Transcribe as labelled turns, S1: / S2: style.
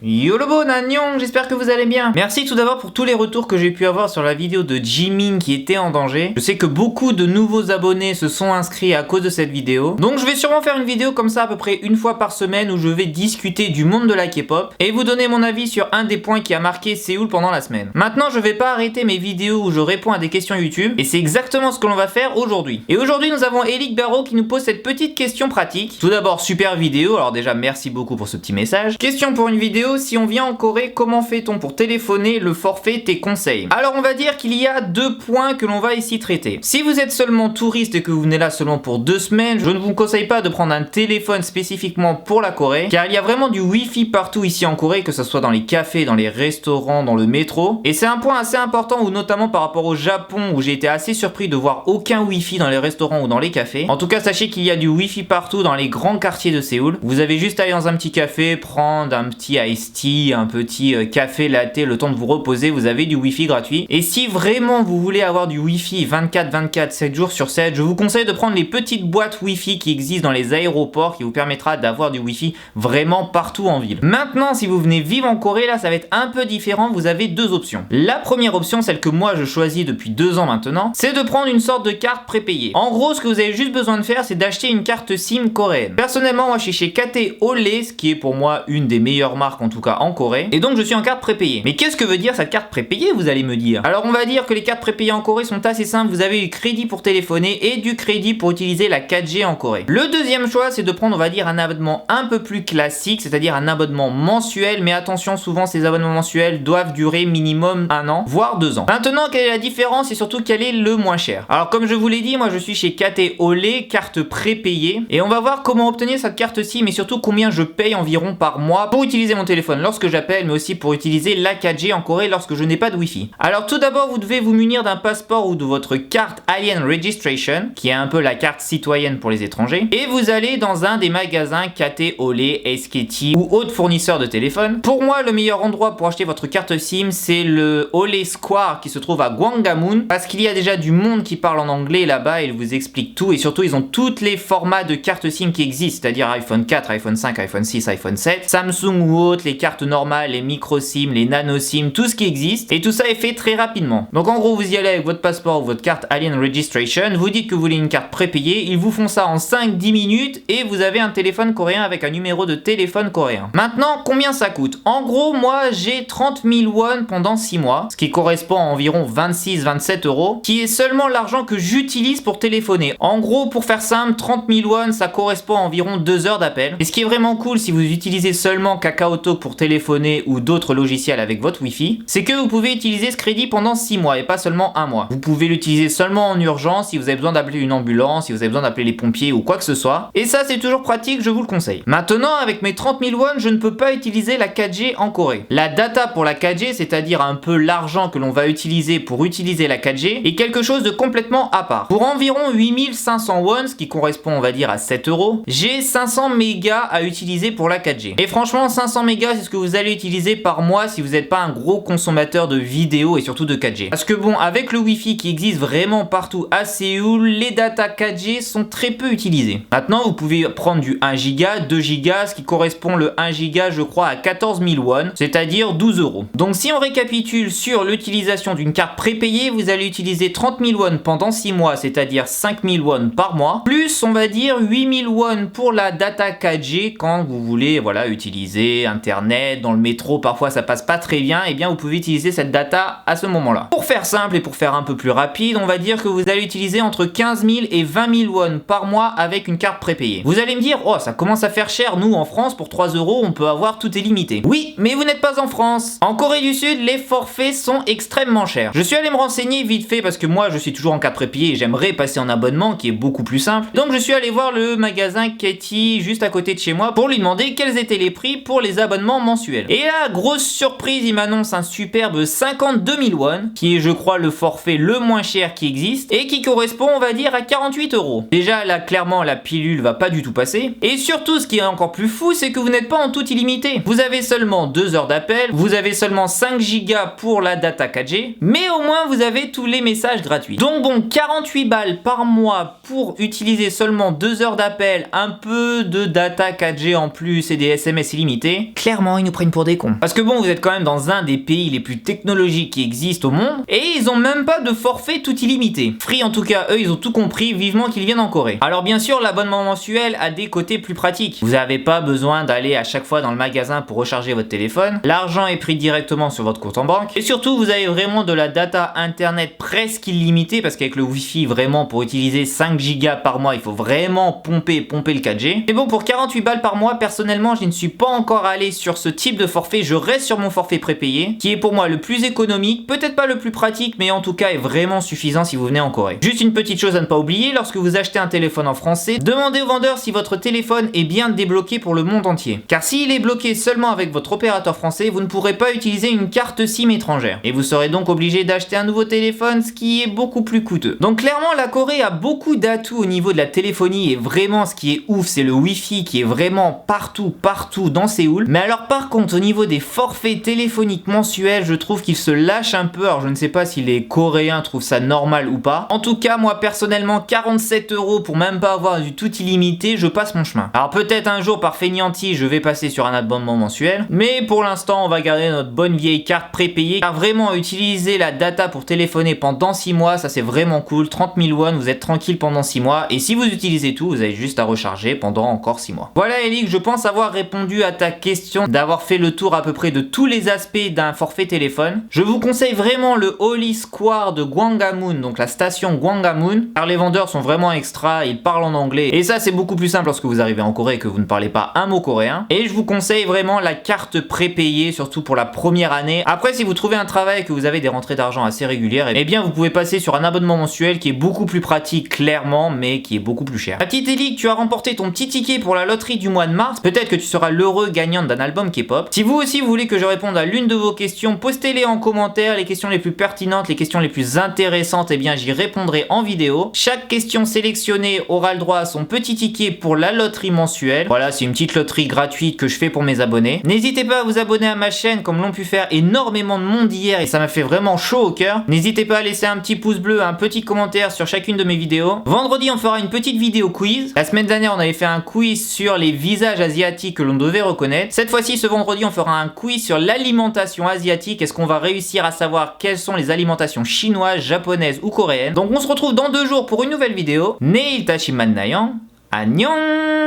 S1: Yolobo Nagnon, j'espère que vous allez bien. Merci tout d'abord pour tous les retours que j'ai pu avoir sur la vidéo de Jimin qui était en danger. Je sais que beaucoup de nouveaux abonnés se sont inscrits à cause de cette vidéo. Donc je vais sûrement faire une vidéo comme ça à peu près une fois par semaine où je vais discuter du monde de la K-pop et vous donner mon avis sur un des points qui a marqué Séoul pendant la semaine. Maintenant je vais pas arrêter mes vidéos où je réponds à des questions YouTube et c'est exactement ce que l'on va faire aujourd'hui. Et aujourd'hui nous avons Elic Barreau qui nous pose cette petite question pratique. Tout d'abord super vidéo, alors déjà merci beaucoup pour ce petit message. Question pour une vidéo. Si on vient en Corée, comment fait-on pour téléphoner, le forfait, tes conseils? Alors on va dire qu'il y a deux points que l'on va ici traiter. Si vous êtes seulement touriste et que vous venez là seulement pour 2 semaines, je ne vous conseille pas de prendre un téléphone spécifiquement pour la Corée, car il y a vraiment du Wi-Fi partout ici en Corée, que ce soit dans les cafés, dans les restaurants, dans le métro. Et c'est un point assez important, ou notamment par rapport au Japon, où j'ai été assez surpris de voir aucun Wi-Fi dans les restaurants ou dans les cafés. En tout cas, sachez qu'il y a du Wi-Fi partout dans les grands quartiers de Séoul. Vous avez juste à aller dans un petit café, prendre un petit iced tea, un petit café latte, le temps de vous reposer, vous avez du Wi-Fi gratuit. Et si vraiment vous voulez avoir du Wi-Fi 24/24, 7 jours sur 7, je vous conseille de prendre les petites boîtes Wi-Fi qui existent dans les aéroports, qui vous permettra d'avoir du Wi-Fi vraiment partout en ville. Maintenant, si vous venez vivre en Corée, là ça va être un peu différent, vous avez deux options. La première option, celle que moi je choisis depuis 2 ans maintenant, c'est de prendre une sorte de carte prépayée. En gros, ce que vous avez juste besoin de faire, c'est d'acheter une carte SIM coréenne. Personnellement, moi je suis chez KT Olé, ce qui est pour moi une des meilleures marques en tout cas en Corée, et donc je suis en carte prépayée. Mais qu'est-ce que veut dire cette carte prépayée, vous allez me dire? Alors on va dire que les cartes prépayées en Corée sont assez simples, vous avez du crédit pour téléphoner et du crédit pour utiliser la 4G en Corée. Le deuxième choix, c'est de prendre, on va dire, un abonnement un peu plus classique, c'est-à-dire un abonnement mensuel, mais attention, souvent ces abonnements mensuels doivent durer minimum 1 an, voire 2 ans. Maintenant, quelle est la différence et surtout quel est le moins cher? Alors comme je vous l'ai dit, moi je suis chez KT Olé, carte prépayée, et on va voir comment obtenir cette carte SIM et surtout combien je paye environ par mois pour utiliser mon téléphone lorsque j'appelle, mais aussi pour utiliser la 4G en Corée lorsque je n'ai pas de Wi-Fi. Alors tout d'abord, vous devez vous munir d'un passeport ou de votre carte Alien Registration, qui est un peu la carte citoyenne pour les étrangers, et vous allez dans un des magasins KT Olé, SKT ou autres fournisseurs de téléphone. Pour moi, le meilleur endroit pour acheter votre carte SIM, c'est le Olé Square qui se trouve à Gwangamun, parce qu'il y a déjà du monde qui parle en anglais là-bas, ils vous expliquent tout, et surtout ils ont tous les formats de cartes SIM qui existent, c'est-à-dire iPhone 4, iPhone 5, iPhone 6, iPhone 7, Samsung ou autres, les cartes normales, les micro SIM, les nano SIM, tout ce qui existe, et tout ça est fait très rapidement. Donc en gros, vous y allez avec votre passeport ou votre carte Alien Registration, vous dites que vous voulez une carte prépayée, ils vous font ça en 5-10 minutes et vous avez un téléphone coréen avec un numéro de téléphone coréen. Maintenant, combien ça coûte? En gros, moi j'ai 30 000 won pendant 6 mois, ce qui correspond à environ 26-27 euros, qui est seulement l'argent que j'utilise pour téléphoner. En gros, pour faire simple, 30 000 won, ça correspond à environ 2 heures d'appel. Et ce qui est vraiment cool si vous utilisez seulement KakaoTalk pour téléphoner ou d'autres logiciels avec votre Wi-Fi, c'est que vous pouvez utiliser ce crédit pendant 6 mois et pas seulement 1 mois. Vous pouvez l'utiliser seulement en urgence, si vous avez besoin d'appeler une ambulance, si vous avez besoin d'appeler les pompiers ou quoi que ce soit. Et ça, c'est toujours pratique, je vous le conseille. Maintenant, avec mes 30 000 won, je ne peux pas utiliser la 4G en Corée. La data pour la 4G, c'est-à-dire un peu l'argent que l'on va utiliser pour utiliser la 4G, est quelque chose de complètement à part. Pour environ 8500 won, ce qui correspond, on va dire, à 7 euros, j'ai 500 mégas à utiliser pour la 4G. Et franchement, 500 mégas, c'est ce que vous allez utiliser par mois si vous n'êtes pas un gros consommateur de vidéos et surtout de 4G. Parce que bon, avec le Wi-Fi qui existe vraiment partout à Séoul, les data 4G sont très peu utilisées. Maintenant, vous pouvez prendre du 1 Go, 2 Go, ce qui correspond le 1 Go, je crois, à 14 000 won, c'est-à-dire 12 euros. Donc si on récapitule sur l'utilisation d'une carte prépayée, vous allez utiliser 30 000 won pendant 6 mois, c'est-à-dire 5 000 won par mois, plus on va dire 8 000 won pour la data 4G quand vous voulez, voilà, utiliser internet, dans le métro, parfois ça passe pas très bien, et bien vous pouvez utiliser cette data à ce moment-là. Pour faire simple et pour faire un peu plus rapide, on va dire que vous allez utiliser entre 15 000 et 20 000 won par mois avec une carte prépayée. Vous allez me dire, oh ça commence à faire cher, nous en France pour 3 euros on peut avoir tout illimité. Oui, mais vous n'êtes pas en France. En Corée du Sud, les forfaits sont extrêmement chers. Je suis allé me renseigner vite fait parce que moi je suis toujours en carte prépayée et j'aimerais passer en abonnement qui est beaucoup plus simple. Donc je suis allé voir le magasin Katie juste à côté de chez moi pour lui demander quels étaient les prix pour les abonnements mensuels. Et là, grosse surprise, il m'annonce un superbe 52 000 won, qui est je crois le forfait le moins cher qui existe, et qui correspond on va dire à 48 euros. Déjà là, clairement la pilule va pas du tout passer, et surtout ce qui est encore plus fou, c'est que vous n'êtes pas en tout illimité. Vous avez seulement 2 heures d'appel, vous avez seulement 5 Go pour la data 4G, mais au moins vous avez tous les messages gratuits. Donc bon, 48 balles par mois pour utiliser seulement 2 heures d'appel, un peu de data 4G en plus et des SMS illimités. clairement ils nous prennent pour des cons. Parce que bon, vous êtes quand même dans un des pays les plus technologiques qui existent au monde, et ils ont même pas de forfait tout illimité. Free en tout cas, eux ils ont tout compris, vivement qu'ils viennent en Corée. Alors bien sûr, l'abonnement mensuel a des côtés plus pratiques. Vous n'avez pas besoin d'aller à chaque fois dans le magasin pour recharger votre téléphone. L'argent est pris directement sur votre compte en banque. Et surtout, vous avez vraiment de la data internet presque illimitée, parce qu'avec le wifi, vraiment pour utiliser 5 Go par mois, il faut vraiment pomper le 4G. Mais bon, pour 48 balles par mois, personnellement, je ne suis pas encore allé sur ce type de forfait. Je reste sur mon forfait prépayé, qui est pour moi le plus économique, peut-être pas le plus pratique, mais en tout cas est vraiment suffisant si vous venez en Corée. Juste une petite chose à ne pas oublier, lorsque vous achetez un téléphone en français, demandez au vendeur si votre téléphone est bien débloqué pour le monde entier. Car s'il est bloqué seulement avec votre opérateur français, vous ne pourrez pas utiliser une carte SIM étrangère. Et vous serez donc obligé d'acheter un nouveau téléphone, ce qui est beaucoup plus coûteux. Donc clairement, la Corée a beaucoup d'atouts au niveau de la téléphonie, et vraiment ce qui est ouf, c'est le Wi-Fi qui est vraiment partout dans Séoul. Mais alors par contre, au niveau des forfaits téléphoniques mensuels, je trouve qu'ils se lâchent un peu. Alors je ne sais pas si les Coréens trouvent ça normal ou pas. En tout cas, moi personnellement, 47 € pour même pas avoir du tout illimité, je passe mon chemin. Alors peut-être un jour par feignantise, je vais passer sur un abonnement mensuel, mais pour l'instant, on va garder notre bonne vieille carte prépayée, car vraiment utiliser la data pour téléphoner pendant 6 mois, ça c'est vraiment cool. 30 000 won, vous êtes tranquille pendant 6 mois, et si vous utilisez tout, vous avez juste à recharger pendant encore 6 mois. Voilà Elik, je pense avoir répondu à ta question, d'avoir fait le tour à peu près de tous les aspects d'un forfait téléphone. Je vous conseille vraiment le Holy Square de Gwangamun, donc la station Gwangamun, car les vendeurs sont vraiment extra, ils parlent en anglais, et ça c'est beaucoup plus simple lorsque vous arrivez en Corée et que vous ne parlez pas un mot coréen. Et je vous conseille vraiment la carte prépayée, surtout pour la première année. Après, si vous trouvez un travail et que vous avez des rentrées d'argent assez régulières, eh bien vous pouvez passer sur un abonnement mensuel qui est beaucoup plus pratique clairement, mais qui est beaucoup plus cher. La petite Elik, tu as remporté ton petit ticket pour la loterie du mois de mars. Peut-être que tu seras l'heureux gagnant d'un album K-pop. Si vous aussi vous voulez que je réponde à l'une de vos questions, postez-les en commentaire. Les questions les plus pertinentes, les questions les plus intéressantes, eh bien j'y répondrai en vidéo. Chaque question sélectionnée aura le droit à son petit ticket pour la loterie mensuelle. Voilà, c'est une petite loterie gratuite que je fais pour mes abonnés. N'hésitez pas à vous abonner à ma chaîne comme l'ont pu faire énormément de monde hier et ça m'a fait vraiment chaud au cœur. N'hésitez pas à laisser un petit pouce bleu, un petit commentaire sur chacune de mes vidéos. Vendredi, on fera une petite vidéo quiz. La semaine dernière, on avait fait un quiz sur les visages asiatiques que l'on devait reconnaître. Cette fois-ci, ce vendredi, on fera un quiz sur l'alimentation asiatique. Est-ce qu'on va réussir à savoir quelles sont les alimentations chinoises, japonaises ou coréennes? Donc on se retrouve dans 2 jours pour une nouvelle vidéo. Neil Tachiman Nayan. Annyeong!